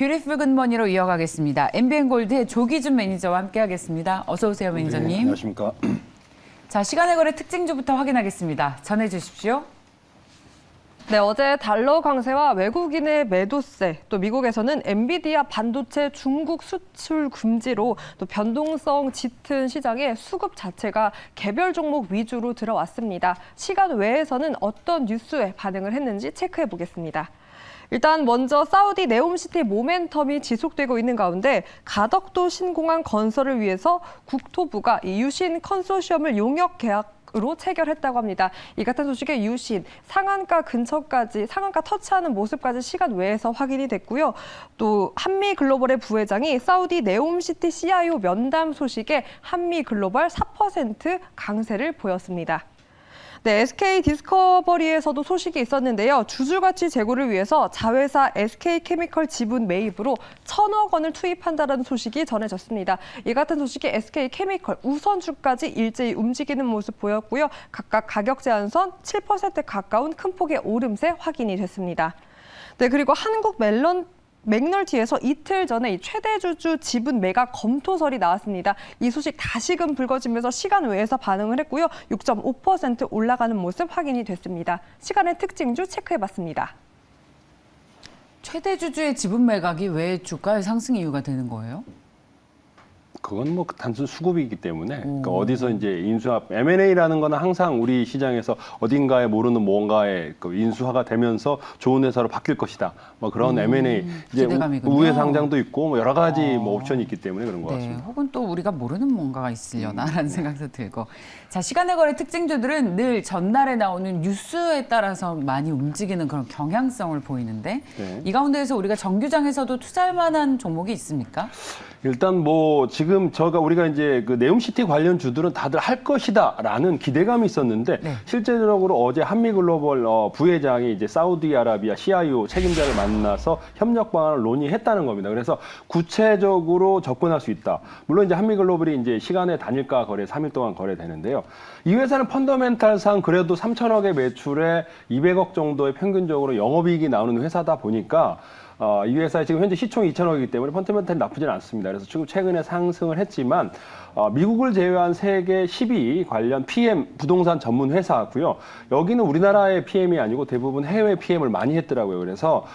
뷰티풀 굿머니로 이어가겠습니다. MBN골드의 조기준 매니저와 함께하겠습니다. 어서 오세요, 매니저님. 네, 안녕하십니까. 자, 시간의 거래 특징주부터 확인하겠습니다. 전해주십시오. 네, 어제 달러 강세와 외국인의 매도세, 또 미국에서는 엔비디아 반도체 중국 수출 금지로 또 변동성 짙은 시장에 수급 자체가 개별 종목 위주로 들어왔습니다. 시간 외에서는 어떤 뉴스에 반응을 했는지 체크해 보겠습니다. 일단 먼저 사우디 네옴시티 모멘텀이 지속되고 있는 가운데 가덕도 신공항 건설을 위해서 국토부가 이 유신 컨소시엄을 용역 계약으로 체결했다고 합니다. 이 같은 소식에 유신, 상한가 근처까지, 상한가 터치하는 모습까지 시간 외에서 확인이 됐고요. 또 한미글로벌의 부회장이 사우디 네옴시티 CIO 면담 소식에 한미글로벌 4% 강세를 보였습니다. 네, SK 디스커버리에서도 소식이 있었는데요. 주주가치 제고를 위해서 자회사 SK케미컬 지분 매입으로 1,000억 원을 투입한다는 소식이 전해졌습니다. 이 같은 소식에 SK케미컬 우선주까지 일제히 움직이는 모습 보였고요. 각각 가격 제한선 7% 가까운 큰 폭의 오름세 확인이 됐습니다. 네, 그리고 한국 맥널티에서 이틀 전에 이 최대 주주 지분 매각 검토설이 나왔습니다. 이 소식 다시금 불거지면서 시간 외에서 반응을 했고요. 6.5% 올라가는 모습 확인이 됐습니다. 시간의 특징주 체크해봤습니다. 최대 주주의 지분 매각이 왜 주가의 상승 이유가 되는 거예요? 그건 뭐 단순 수급이기 때문에 그러니까 어디서 이제 인수합, M&A라는 거는 항상 우리 시장에서 어딘가에 모르는 뭔가에 그 인수화가 되면서 좋은 회사로 바뀔 것이다. 뭐 그런 M&A 이제 기대감이군요. 우회 상장도 있고 뭐 여러 가지 뭐 옵션이 있기 때문에 그런 것 네, 같습니다. 혹은 또 우리가 모르는 뭔가가 있으려나라는 생각도 들고. 자, 시간의 거래 특징주들은 늘 전날에 나오는 뉴스에 따라서 많이 움직이는 그런 경향성을 보이는데 네. 이 가운데에서 우리가 정규장에서도 투자할 만한 종목이 있습니까? 일단 뭐 지금 우리가 이제 그 네옴시티 관련 주들은 다들 할 것이다라는 기대감이 있었는데 네. 실제적으로 어제 한미글로벌 부회장이 이제 사우디아라비아 CIO 책임자를 만나서 협력 방안을 논의했다는 겁니다. 그래서 구체적으로 접근할 수 있다. 물론 이제 한미글로벌이 이제 시간의 단일가 거래 3일 동안 거래되는데요. 이 회사는 펀더멘탈상 그래도 3천억의 매출에 200억 정도의 평균적으로 영업이익이 나오는 회사다 보니까 이 회사의 지금 현재 시총이 2천억이기 때문에 펀더멘탈이 나쁘지는 않습니다. 그래서 지금 최근에 상승을 했지만 미국을 제외한 세계 10위 관련 PM 부동산 전문 회사고요. 여기는 우리나라의 PM이 아니고 대부분 해외 PM을 많이 했더라고요. 그래서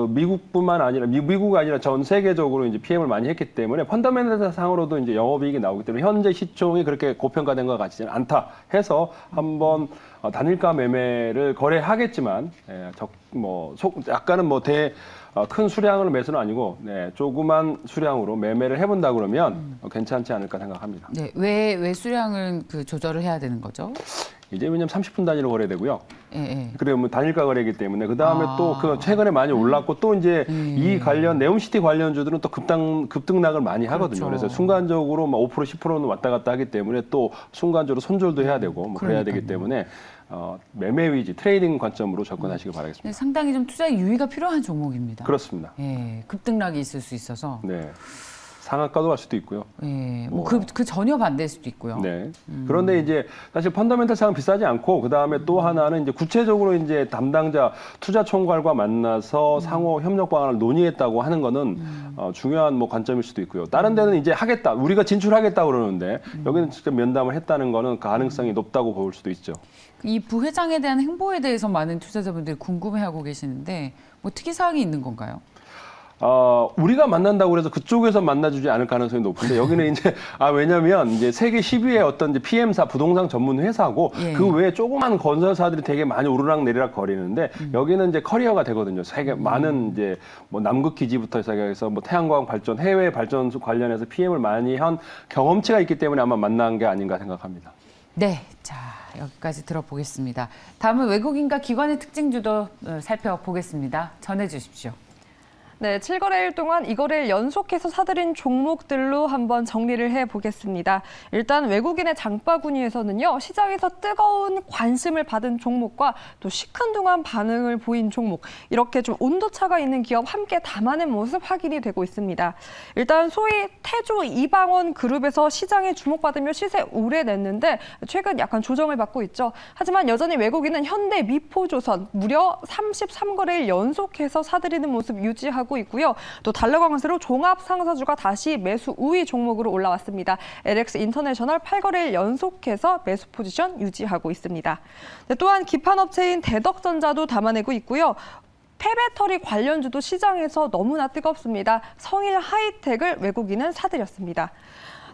미국뿐만 아니라 미국이 아니라 전 세계적으로 이제 PM을 많이 했기 때문에 펀더멘탈 상으로도 이제 영업이익이 나오기 때문에 현재 시총이 그렇게 고평가된 것 같지는 않다 해서 한번 단일가 매매를 거래하겠지만 약간은 큰 수량을 매수는 아니고 조그만 수량으로 매매를 해본다 그러면 괜찮지 않을까 생각합니다. 네, 왜 수량을 조절을 해야 되는 거죠? 이제 왜냐면 30분 단위로 거래되고요. 예. 그래요, 뭐 단일가 거래이기 때문에 그 다음에 또 그 최근에 많이 올랐고 또 이제 이 관련 네옴시티 관련주들은 또 급등락을 많이 하거든요. 그렇죠. 그래서 순간적으로 막 5% 10%는 왔다 갔다 하기 때문에 또 순간적으로 손절도 해야 되고 뭐 그래야 되기 때문에 매매 위주 트레이딩 관점으로 접근하시기 바라겠습니다. 네, 상당히 좀 투자의 유의가 필요한 종목입니다. 그렇습니다. 예, 급등락이 있을 수 있어서. 네. 상한가도 갈 수도 있고요. 예, 그 전혀 반대일 수도 있고요. 네. 그런데 이제 사실 펀더멘탈 상은 비싸지 않고 그 다음에 또 하나는 이제 구체적으로 이제 담당자 투자 총괄과 만나서 상호 협력 방안을 논의했다고 하는 거는 중요한 뭐 관점일 수도 있고요. 다른 데는 이제 하겠다, 우리가 진출하겠다 그러는데 여기는 직접 면담을 했다는 거는 가능성이 높다고 볼 수도 있죠. 이 부회장에 대한 행보에 대해서 많은 투자자분들이 궁금해하고 계시는데 뭐 특이 사항이 있는 건가요? 우리가 만난다고 해서 그쪽에서 만나주지 않을 가능성이 높은데 여기는 이제 왜냐면 이제 세계 10위의 어떤 이제 PM사 부동산 전문 회사고 그 외에 조그만 건설사들이 되게 많이 오르락 내리락 거리는데 여기는 이제 커리어가 되거든요. 세계 많은 이제 뭐 남극 기지부터 시작해서 뭐 태양광 발전, 해외 발전소 관련해서 PM을 많이 한 경험치가 있기 때문에 아마 만난 게 아닌가 생각합니다. 네, 자 여기까지 들어보겠습니다. 다음은 외국인과 기관의 특징주도 살펴보겠습니다. 전해주십시오. 네, 7거래일 동안 2거래일 연속해서 사들인 종목들로 한번 정리를 해보겠습니다. 일단 외국인의 장바구니에서는요, 시장에서 뜨거운 관심을 받은 종목과 또 시큰둥한 반응을 보인 종목, 이렇게 좀 온도차가 있는 기업 함께 담아낸 모습 확인이 되고 있습니다. 일단 소위 태조 이방원 그룹에서 시장에 주목받으며 시세 오래냈는데 최근 약간 조정을 받고 있죠. 하지만 여전히 외국인은 현대 미포조선 무려 33거래일 연속해서 사들이는 모습 유지하고 있고요. 또 달러 강세로 종합 상사주가 다시 매수 우위 종목으로 올라왔습니다. LX 인터내셔널 8거래일 연속해서 매수 포지션 유지하고 있습니다. 네, 또한 기판업체인 대덕전자도 담아내고 있고요. 폐배터리 관련주도 시장에서 너무나 뜨겁습니다. 성일 하이텍을 외국인은 사들였습니다.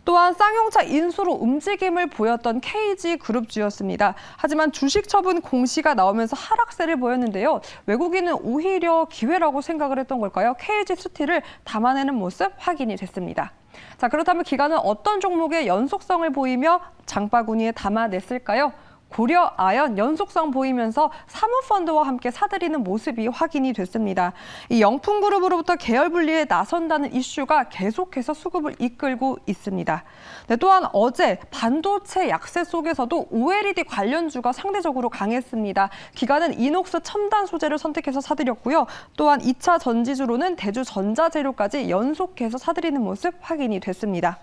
또한 쌍용차 인수로 움직임을 보였던 KG그룹주였습니다. 하지만 주식 처분 공시가 나오면서 하락세를 보였는데요. 외국인은 오히려 기회라고 생각을 했던 걸까요? KG스틸을 담아내는 모습 확인이 됐습니다. 자, 그렇다면 기관은 어떤 종목의 연속성을 보이며 장바구니에 담아냈을까요? 고려 아연 연속성 보이면서 사모펀드와 함께 사들이는 모습이 확인이 됐습니다. 이 영풍그룹으로부터 계열 분리에 나선다는 이슈가 계속해서 수급을 이끌고 있습니다. 네, 또한 어제 반도체 약세 속에서도 OLED 관련주가 상대적으로 강했습니다. 기관은 이녹스 첨단 소재를 선택해서 사들였고요. 또한 2차 전지주로는 대주전자재료까지 연속해서 사들이는 모습 확인이 됐습니다.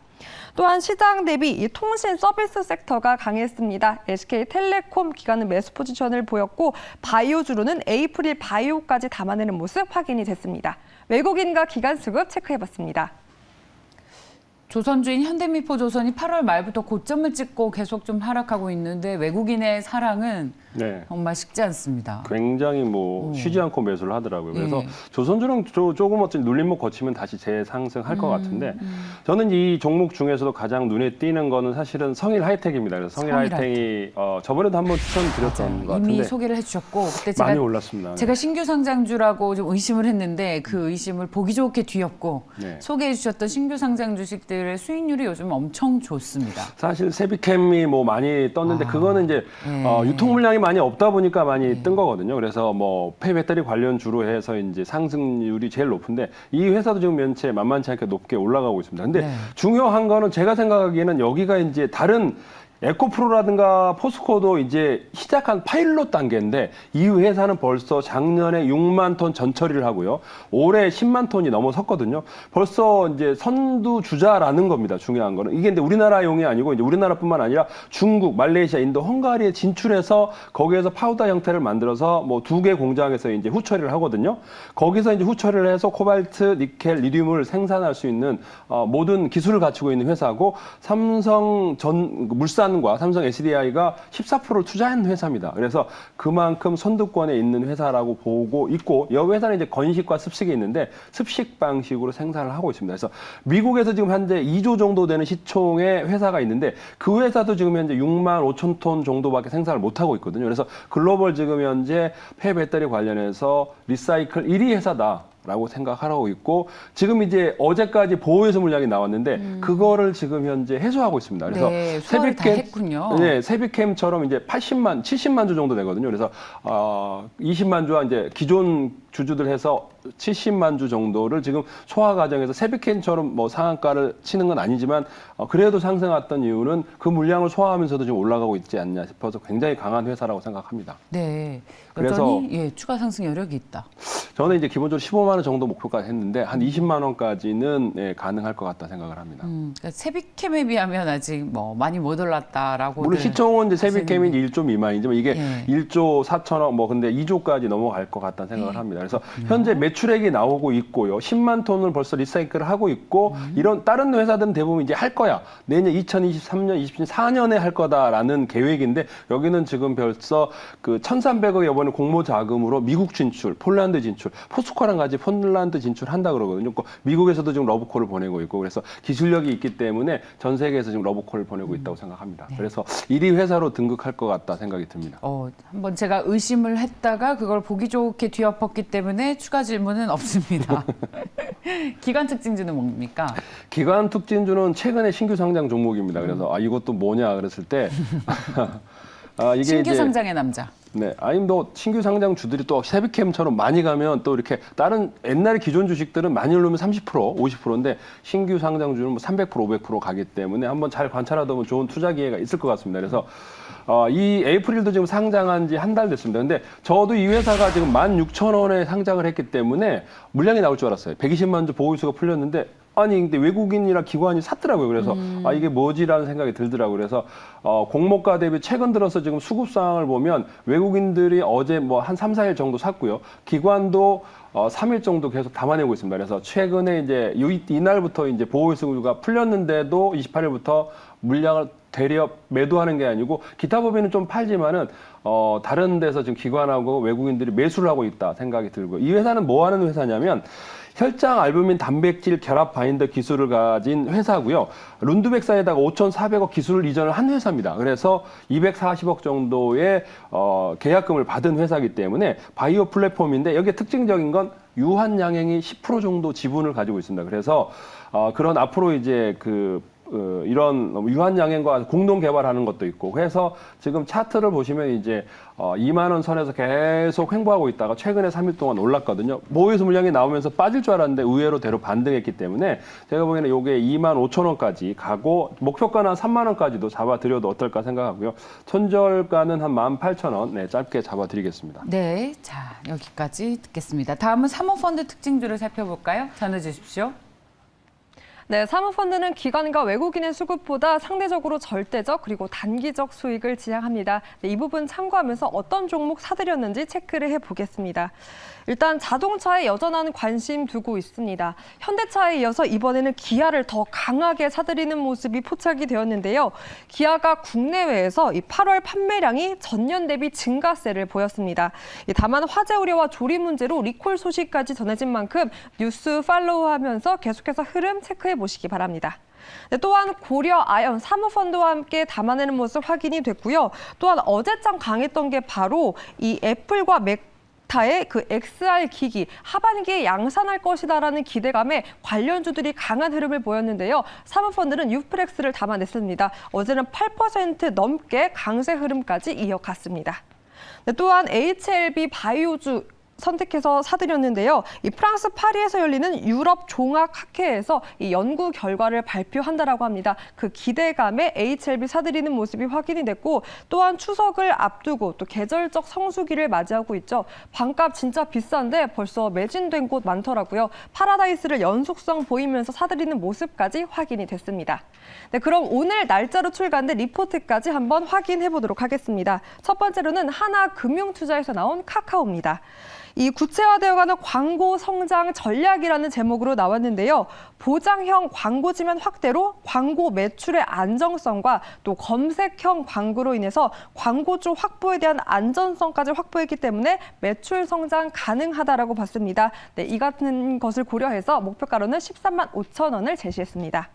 또한 시장 대비 이 통신 서비스 섹터가 강했습니다. SK텔레콤 기관은 매수 포지션을 보였고 바이오주로는 에이프릴 바이오까지 담아내는 모습 확인이 됐습니다. 외국인과 기관 수급 체크해봤습니다. 조선주인 현대미포조선이 8월 말부터 고점을 찍고 계속 좀 하락하고 있는데 외국인의 사랑은 네. 정말 식지 않습니다. 굉장히 뭐 쉬지 않고 매수를 하더라고요. 그래서 예. 조선주는 조금 어떤 눌림목 거치면 다시 재상승할 것 같은데 저는 이 종목 중에서도 가장 눈에 띄는 거는 사실은 성일 하이텍입니다. 그래서 성일 하이텍이 저번에도 한번 추천드렸던 것 같은데 이미 소개를 해주셨고 그때 제가 많이 올랐습니다. 제가 신규 상장주라고 좀 의심을 했는데 그 의심을 보기 좋게 뒤엎고 네. 소개해 주셨던 신규 상장 주식들의 수익률이 요즘 엄청 좋습니다. 사실 세비캠이 뭐 많이 떴는데 그거는 이제 유통 물량이 많이 없다 보니까 많이 뜬 거거든요. 그래서 뭐 폐배터리 관련 주로 해서 이제 상승률이 제일 높은데 이 회사도 지금 면체 만만치 않게 높게 올라가고 있습니다. 근데 네. 중요한 거는 제가 생각하기에는 여기가 이제 다른 에코프로라든가 포스코도 이제 시작한 파일럿 단계인데 이 회사는 벌써 작년에 6만 톤 전처리를 하고요. 올해 10만 톤이 넘어섰거든요. 벌써 이제 선두주자라는 겁니다. 중요한 거는. 이게 근데 우리나라용이 아니고 이제 우리나라뿐만 아니라 중국, 말레이시아, 인도, 헝가리에 진출해서 거기에서 파우더 형태를 만들어서 뭐 2개 공장에서 이제 후처리를 하거든요. 거기서 이제 후처리를 해서 코발트, 니켈, 리튬을 생산할 수 있는 모든 기술을 갖추고 있는 회사고 삼성 물산과 삼성 SDI가 14%를 투자한 회사입니다. 그래서 그만큼 선두권에 있는 회사라고 보고 있고 이 회사는 이제 건식과 습식이 있는데 습식 방식으로 생산을 하고 있습니다. 그래서 미국에서 지금 현재 2조 정도 되는 시총의 회사가 있는데 그 회사도 지금 현재 6만 5천 톤 정도밖에 생산을 못 하고 있거든요. 그래서 글로벌 지금 현재 폐배터리 관련해서 리사이클 1위 회사다. 라고 생각하고 있고 지금 이제 어제까지 보호해서 물량이 나왔는데 그거를 지금 현재 해소하고 있습니다. 그래서 네, 소화를 다 했군요. 네, 세비캠처럼 이제 80만, 70만 주 정도 되거든요. 그래서 20만 주와 이제 기존 주주들 해서 70만 주 정도를 지금 소화 과정에서 세비캠처럼 뭐 상한가를 치는 건 아니지만 그래도 상승했던 이유는 그 물량을 소화하면서도 지금 올라가고 있지 않냐 싶어서 굉장히 강한 회사라고 생각합니다. 네, 그래서 여전히 예, 추가 상승 여력이 있다. 저는 이제 기본적으로 15만 원 정도 목표까지 했는데 한 20만 원까지는 예, 가능할 것 같다 생각을 합니다. 그러니까 세비캠에 비하면 아직 뭐 많이 못 올랐다라고. 물론 시총은 이제 세비캠이 1조 미만이지만 이게 예. 1조 4천억 뭐 근데 2조까지 넘어갈 것 같다는 생각을 합니다. 그래서 현재 매출액이 나오고 있고요. 10만 톤을 벌써 리사이클을 하고 있고 이런 다른 회사들은 대부분 이제 할 거야. 내년 2023년, 24년에 할 거다라는 계획인데 여기는 지금 벌써 그 1,300억의 이번에 공모 자금으로 미국 진출, 폴란드 진출, 포스코랑 같이 폴란드 진출한다 그러거든요. 미국에서도 지금 러브콜을 보내고 있고 그래서 기술력이 있기 때문에 전 세계에서 지금 러브콜을 보내고 있다고 생각합니다. 그래서 1위 회사로 등극할 것 같다 생각이 듭니다. 한번 제가 의심을 했다가 그걸 보기 좋게 뒤엎었기 때문에 추가 질문은 없습니다. 기관 특징주는 뭡니까? 기관 특징주는 최근에 신규 상장 종목입니다. 그래서 이것도 뭐냐 그랬을 때 이게 신규 이제 상장의 남자. 네, 아니 뭐 신규 상장 주들이 또 세비캠처럼 많이 가면 또 이렇게 다른 옛날에 기존 주식들은 많이 오르면 30%, 50%인데 신규 상장주는 뭐 300%, 500% 가기 때문에 한번 잘 관찰하다 보면 좋은 투자 기회가 있을 것 같습니다. 그래서 이 에이프릴도 지금 상장한 지 한 달 됐습니다. 근데 저도 이 회사가 지금 16,000원에 상장을 했기 때문에 물량이 나올 줄 알았어요. 120만 주 보유수가 풀렸는데 아니 근데 외국인이나 기관이 샀더라고요. 그래서 아 이게 뭐지라는 생각이 들더라고요. 그래서 공모가 대비 최근 들어서 지금 수급 상황을 보면 외국인들이 어제 뭐 한 3, 4일 정도 샀고요. 기관도 3일 정도 계속 담아내고 있습니다. 그래서 최근에 이제 이날부터 이제 보호수가 풀렸는데도 28일부터 물량을 대려 매도하는 게 아니고 기타 법인은 좀 팔지만은 다른 데서 지금 기관하고 외국인들이 매수를 하고 있다 생각이 들고 이 회사는 뭐 하는 회사냐면 혈장 알부민 단백질 결합 바인더 기술을 가진 회사고요. 룬드백사에다가 5,400억 기술을 이전을 한 회사입니다. 그래서 240억 정도의 계약금을 받은 회사이기 때문에 바이오 플랫폼인데 여기에 특징적인 건 유한양행이 10% 정도 지분을 가지고 있습니다. 그래서 그런 앞으로 이제 이런 유한양행과 공동 개발하는 것도 있고 해서 지금 차트를 보시면 이제 2만 원 선에서 계속 횡보하고 있다가 최근에 3일 동안 올랐거든요. 보유수 물량이 나오면서 빠질 줄 알았는데 의외로 대로 반등했기 때문에 제가 보기에는 이게 2만 5천 원까지 가고 목표가는 한 3만 원까지도 잡아드려도 어떨까 생각하고요. 손절가는 한 18,000원 네, 짧게 잡아드리겠습니다. 네, 자 여기까지 듣겠습니다. 다음은 사모펀드 특징주를 살펴볼까요? 전해주십시오. 네, 사모펀드는 기관과 외국인의 수급보다 상대적으로 절대적 그리고 단기적 수익을 지향합니다. 네, 이 부분 참고하면서 어떤 종목 사들였는지 체크를 해보겠습니다. 일단 자동차에 여전한 관심 두고 있습니다. 현대차에 이어서 이번에는 기아를 더 강하게 사들이는 모습이 포착이 되었는데요. 기아가 국내외에서 이 8월 판매량이 전년 대비 증가세를 보였습니다. 다만 화재 우려와 조리 문제로 리콜 소식까지 전해진 만큼 뉴스 팔로우하면서 계속해서 흐름 체크해 보시기 바랍니다. 네, 또한 고려 아연 사모펀드와 함께 담아내는 모습 확인이 됐고요. 또한 어제장 강했던 게 바로 이 애플과 타의 그 XR 기기 하반기에 양산할 것이다라는 기대감에 관련주들이 강한 흐름을 보였는데요. 사모펀드는 유플렉스를 담아냈습니다. 어제는 8% 넘게 강세 흐름까지 이어갔습니다. 네, 또한 HLB 바이오주 선택해서 사들였는데요. 이 프랑스 파리에서 열리는 유럽 종합학회에서 이 연구 결과를 발표한다라고 합니다. 그 기대감에 HLB 사들이는 모습이 확인이 됐고 또한 추석을 앞두고 또 계절적 성수기를 맞이하고 있죠. 반값 진짜 비싼데 벌써 매진된 곳 많더라고요. 파라다이스를 연속성 보이면서 사들이는 모습까지 확인이 됐습니다. 네, 그럼 오늘 날짜로 출간된 리포트까지 한번 확인해 보도록 하겠습니다. 첫 번째로는 하나금융투자에서 나온 카카오입니다. 이 구체화되어가는 광고 성장 전략이라는 제목으로 나왔는데요. 보장형 광고 지면 확대로 광고 매출의 안정성과 또 검색형 광고로 인해서 광고주 확보에 대한 안전성까지 확보했기 때문에 매출 성장 가능하다라고 봤습니다. 네, 이 같은 것을 고려해서 목표가로는 13만 5천 원을 제시했습니다.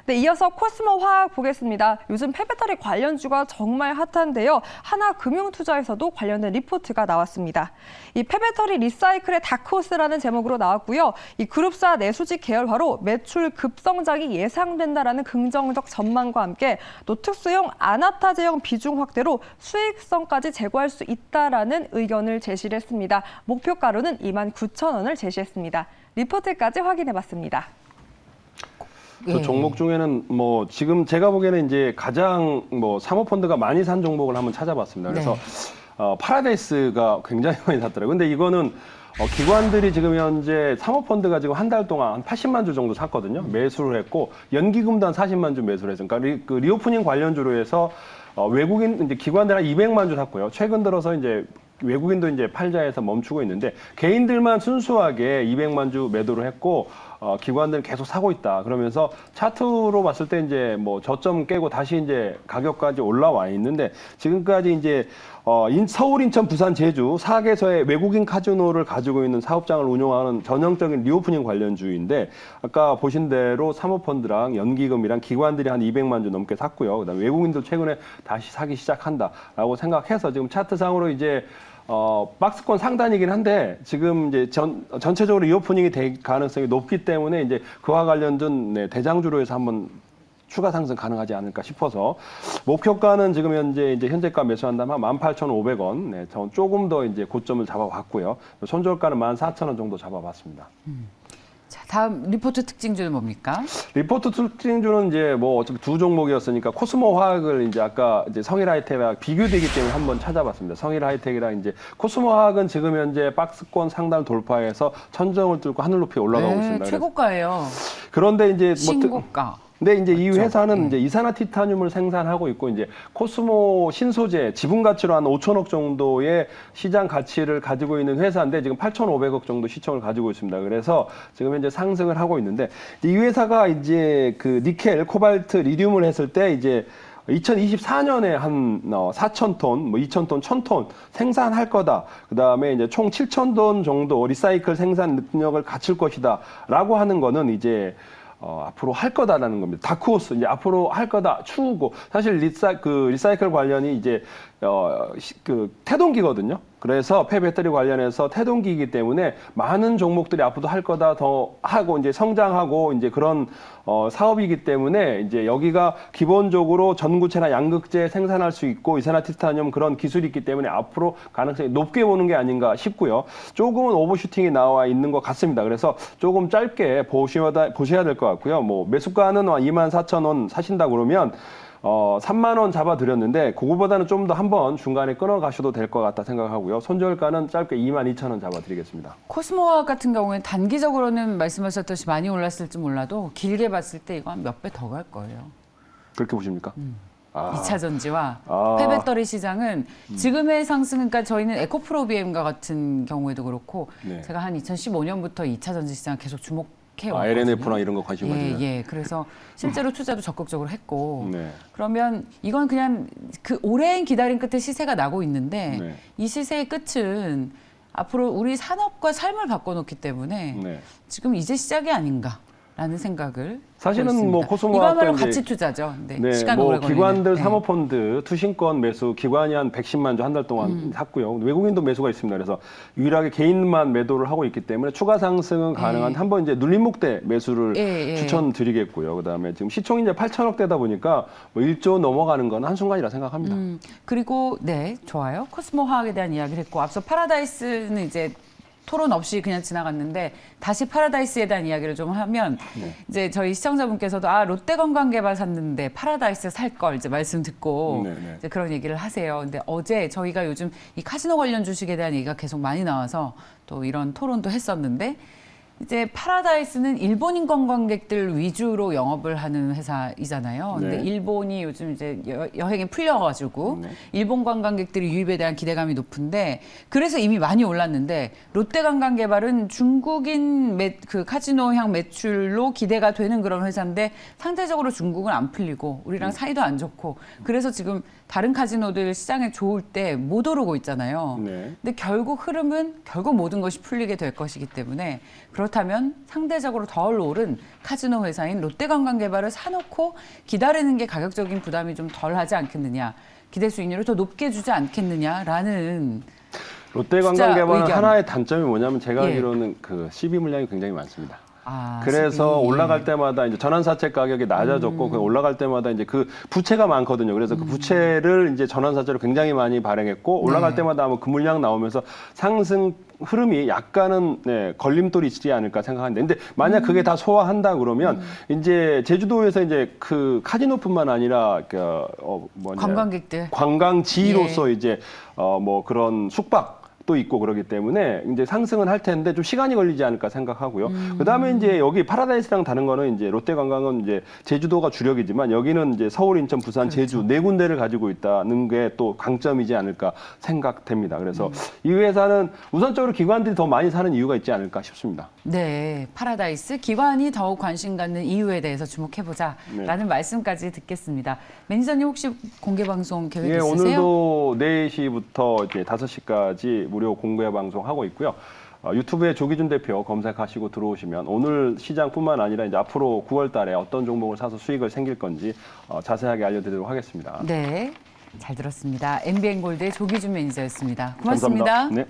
네, 이어서 코스모 화학 보겠습니다. 요즘 폐배터리 관련주가 정말 핫한데요. 하나금융투자에서도 관련된 리포트가 나왔습니다. 이 폐배터리 리사이클의 다크호스라는 제목으로 나왔고요. 이 그룹사 내수직 계열화로 매출 급성장이 예상된다라는 긍정적 전망과 함께 또 특수용 아나타 제형 비중 확대로 수익성까지 제고할 수 있다라는 의견을 제시를 했습니다. 목표가로는 2만 9천 원을 제시했습니다. 리포트까지 확인해봤습니다. 그 종목 중에는 뭐 지금 제가 보기에는 이제 가장 뭐 사모펀드가 많이 산 종목을 한번 찾아봤습니다. 그래서 파라다이스가 굉장히 많이 샀더라고요. 근데 이거는 기관들이 지금 현재 사모펀드가 지금 한 달 동안 한 80만 주 정도 샀거든요. 매수를 했고 연기금도 한 40만 주 매수를 했어요. 그러니까 그 리오프닝 관련주로 해서 외국인 이제 기관들 한 200만 주 샀고요. 최근 들어서 이제 외국인도 이제 팔자에서 멈추고 있는데 개인들만 순수하게 200만 주 매도를 했고 기관들은 계속 사고 있다. 그러면서 차트로 봤을 때 이제 뭐 저점 깨고 다시 이제 가격까지 올라와 있는데 지금까지 이제 서울, 인천, 부산, 제주 4개소의 외국인 카지노를 가지고 있는 사업장을 운영하는 전형적인 리오프닝 관련주인데 아까 보신 대로 사모펀드랑 연기금이랑 기관들이 한 200만 주 넘게 샀고요. 그다음에 외국인도 최근에 다시 사기 시작한다라고 생각해서 지금 차트상으로 이제 박스권 상단이긴 한데 지금 이제 전체적으로 리오프닝이 될 가능성이 높기 때문에 이제 그와 관련된 대장주로 해서 한번 추가 상승 가능하지 않을까 싶어서 목표가는 지금 현재가 매수한다면 18,500원, 네, 전 조금 더 이제 고점을 잡아봤고요. 손절가는 14,000원 정도 잡아봤습니다. 자, 다음 리포트 특징주는 뭡니까? 리포트 특징주는 이제 뭐 어차피 두 종목이었으니까 코스모 화학을 이제 아까 이제 성일 하이텍이랑 비교되기 때문에 한번 찾아봤습니다. 성일 하이텍이랑 이제 코스모 화학은 지금 현재 박스권 상단 돌파해서 천정을 뚫고 하늘 높이 올라가고 있습니다. 최고가예요. 그런데 이제 신고가. 근데 이제 이 그렇죠. 회사는 이제 이산화티타늄을 생산하고 있고 이제 코스모 신소재 지분 가치로 한 5천억 정도의 시장 가치를 가지고 있는 회사인데 지금 8,500억 정도 시총을 가지고 있습니다. 그래서 지금 현재 상승을 하고 있는데 이 회사가 이제 그 니켈, 코발트, 리튬을 했을 때 이제 2024년에 한 4,000톤, 뭐 2,000톤, 1,000톤 생산할 거다. 그다음에 이제 총 7,000톤 정도 리사이클 생산 능력을 갖출 것이다라고 하는 거는 이제 앞으로 할 거다라는 겁니다. 다크호스 이제 앞으로 할 거다 추우고 사실 리사이클 관련이 이제 그 태동기거든요. 그래서 폐배터리 관련해서 태동기이기 때문에 많은 종목들이 앞으로도 할 거다 더 하고 이제 성장하고 이제 그런 사업이기 때문에 이제 여기가 기본적으로 전구체나 양극재 생산할 수 있고 이산화티타늄 그런 기술이 있기 때문에 앞으로 가능성이 높게 보는 게 아닌가 싶고요. 조금은 오버슈팅이 나와 있는 것 같습니다. 그래서 조금 짧게 보셔야 될 것 같고요. 뭐 매수가는 24,000원 사신다 그러면 3만 원 잡아드렸는데 그거보다는 좀 더 한번 중간에 끊어가셔도 될 것 같다 생각하고요. 손절가는 짧게 22,000원 잡아드리겠습니다. 코스모화학 같은 경우에는 단기적으로는 말씀하셨듯이 많이 올랐을지 몰라도 길게 봤을 때 이거 한 몇 배 더 갈 거예요. 그렇게 보십니까? 2차 전지와 아. 폐배터리 시장은 지금의 상승은 그러니까 저희는 에코프로비엠과 같은 경우에도 그렇고 네. 제가 한 2015년부터 2차 전지 시장 계속 주목해 왔거든요. LNF나 이런 거 관심 가지고요. 예. 그래서 실제로 투자도 적극적으로 했고 네. 그러면 이건 그냥 그 오랜 기다림 끝에 시세가 나고 있는데 네. 이 시세의 끝은 앞으로 우리 산업과 삶을 바꿔놓기 때문에 네. 지금 이제 시작이 아닌가라는 생각을 사실은 하고 있습니다. 뭐 코스모화학도 이거야말로 이제 가치 투자죠. 네, 네, 시간 뭐 오래 걸리는. 기관들 네. 사모펀드 투신권 매수 기관이 한 110만 주 한 달 동안 샀고요. 외국인도 매수가 있습니다. 그래서 유일하게 개인만 매도를 하고 있기 때문에 추가 상승은 가능한 한번 이제 눌림목대 매수를 예. 추천드리겠고요. 그다음에 지금 시총이 이제 8천억대다 보니까 뭐 1조 넘어가는 건 한순간이라 생각합니다. 그리고 네, 좋아요. 코스모 화학에 대한 이야기를 했고 앞서 파라다이스는 이제 토론 없이 그냥 지나갔는데 다시 파라다이스에 대한 이야기를 좀 하면 이제 저희 시청자분께서도 롯데건강개발 샀는데 파라다이스 살 걸 이제 말씀 듣고 이제 그런 얘기를 하세요. 근데 어제 저희가 요즘 이 카지노 관련 주식에 대한 얘기가 계속 많이 나와서 또 이런 토론도 했었는데 이제 파라다이스는 일본인 관광객들 위주로 영업을 하는 회사이잖아요. 근데 네. 일본이 요즘 이제 여행이 풀려가지고 네. 일본 관광객들이 유입에 대한 기대감이 높은데 그래서 이미 많이 올랐는데 롯데관광개발은 중국인 그 카지노향 매출로 기대가 되는 그런 회사인데 상대적으로 중국은 안 풀리고 우리랑 사이도 안 좋고 그래서 지금 다른 카지노들 시장에 좋을 때 못 오르고 있잖아요. 네. 근데 결국 흐름은 결국 모든 것이 풀리게 될 것이기 때문에 그렇다면 상대적으로 덜 오른 카지노 회사인 롯데관광개발을 사놓고 기다리는 게 가격적인 부담이 좀 덜하지 않겠느냐. 기대 수익률을 더 높게 주지 않겠느냐라는 롯데관광개발은 의견. 하나의 단점이 뭐냐면 제가 예. 알기로는 그 시비 물량이 굉장히 많습니다. 시비. 그래서 올라갈 때마다 이제 전환사채 가격이 낮아졌고 그 올라갈 때마다 이제 그 부채가 많거든요. 그래서 그 부채를 이제 전환사채로 굉장히 많이 발행했고 올라갈 네. 때마다 아마 그 물량 나오면서 상승 흐름이 약간은 걸림돌이 있지 않을까 생각하는데 근데 만약 그게 다 소화한다 그러면 이제 제주도에서 이제 그 카지노뿐만 아니라 관광객들. 관광지로서 예. 이제 뭐 그런 숙박 또 있고 그러기 때문에 이제 상승은 할 텐데 좀 시간이 걸리지 않을까 생각하고요. 그다음에 이제 여기 파라다이스랑 다른 거는 이제 롯데관광은 이제 제주도가 주력이지만 여기는 이제 서울, 인천, 부산, 제주 네 군데를 가지고 있다는 게 또 강점이지 않을까 생각됩니다. 그래서 이 회사는 우선적으로 기관들이 더 많이 사는 이유가 있지 않을까 싶습니다. 네, 파라다이스 기관이 더욱 관심 갖는 이유에 대해서 주목해보자라는 말씀까지 듣겠습니다. 매니저님 혹시 공개 방송 계획 예, 있으세요? 오늘도 4시부터 이제 5시까지 무료 공개 방송 하고 있고요. 유튜브에 조기준 대표 검색하시고 들어오시면 오늘 시장뿐만 아니라 이제 앞으로 9월 달에 어떤 종목을 사서 수익을 생길 건지 자세하게 알려드리도록 하겠습니다. 네, 잘 들었습니다. MBN골드의 조기준 매니저였습니다. 고맙습니다. 감사합니다. 네.